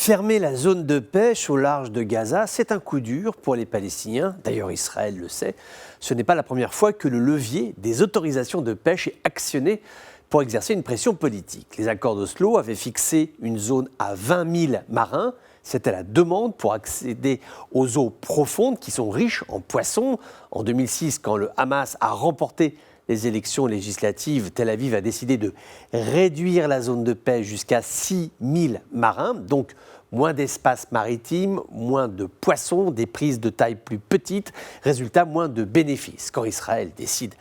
Fermer la zone de pêche au large de Gaza, c'est un coup dur pour les Palestiniens. D'ailleurs, Israël le sait. Ce n'est pas la première fois que le levier des autorisations de pêche est actionné pour exercer une pression politique. Les accords d'Oslo avaient fixé une zone à 20 000 marins. C'était la demande pour accéder aux eaux profondes qui sont riches en poissons. En 2006, quand le Hamas a remporté les élections législatives, Tel Aviv a décidé de réduire la zone de pêche jusqu'à 6 000 marins, donc moins d'espace maritime, moins de poissons, des prises de taille plus petite, résultat, moins de bénéfices. Quand Israël décide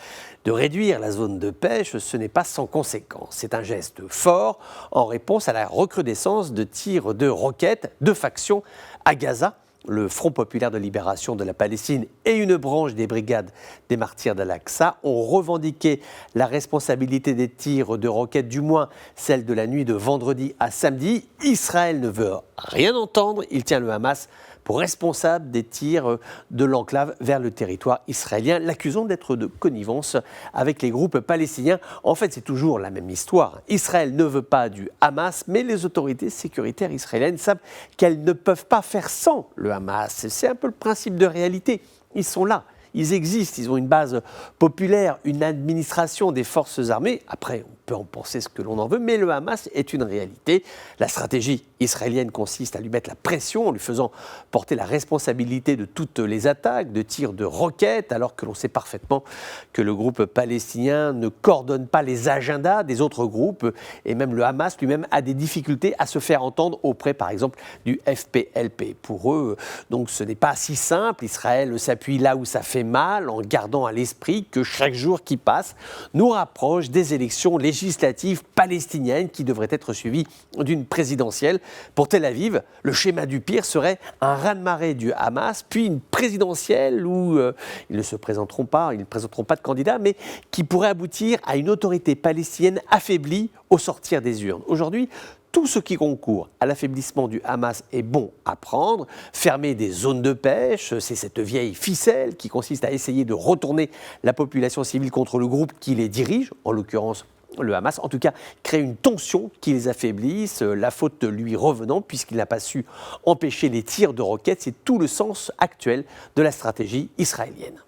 de réduire la zone de pêche, ce n'est pas sans conséquence. C'est un geste fort en réponse à la recrudescence de tirs de roquettes de factions à Gaza. Le Front populaire de libération de la Palestine et une branche des brigades des martyrs d'Al-Aqsa ont revendiqué la responsabilité des tirs de roquettes, du moins celle de la nuit de vendredi à samedi. Israël ne veut rien entendre, il tient le Hamas pour responsable des tirs de l'enclave vers le territoire israélien, l'accusant d'être de connivence avec les groupes palestiniens. En fait, c'est toujours la même histoire. Israël ne veut pas du Hamas, mais les autorités sécuritaires israéliennes savent qu'elles ne peuvent pas faire sans le Hamas. C'est un peu le principe de réalité. Ils sont là. Ils existent, ils ont une base populaire, une administration des forces armées. Après, on peut en penser ce que l'on en veut, mais le Hamas est une réalité. La stratégie israélienne consiste à lui mettre la pression en lui faisant porter la responsabilité de toutes les attaques, de tirs de roquettes, alors que l'on sait parfaitement que le groupe palestinien ne coordonne pas les agendas des autres groupes. Et même le Hamas lui-même a des difficultés à se faire entendre auprès, par exemple, du FPLP. Pour eux, donc, ce n'est pas si simple. Israël s'appuie là où ça fait mal, en gardant à l'esprit que chaque jour qui passe nous rapproche des élections législatives palestiniennes qui devraient être suivies d'une présidentielle. Pour Tel Aviv, le schéma du pire serait un raz-de-marée du Hamas, puis une présidentielle où ils ne se présenteront pas, ils ne présenteront pas de candidat, mais qui pourrait aboutir à une autorité palestinienne affaiblie au sortir des urnes. Aujourd'hui, tout ce qui concourt à l'affaiblissement du Hamas est bon à prendre. Fermer des zones de pêche, c'est cette vieille ficelle qui consiste à essayer de retourner la population civile contre le groupe qui les dirige, en l'occurrence le Hamas, en tout cas créer une tension qui les affaiblisse, la faute lui revenant puisqu'il n'a pas su empêcher les tirs de roquettes. C'est tout le sens actuel de la stratégie israélienne.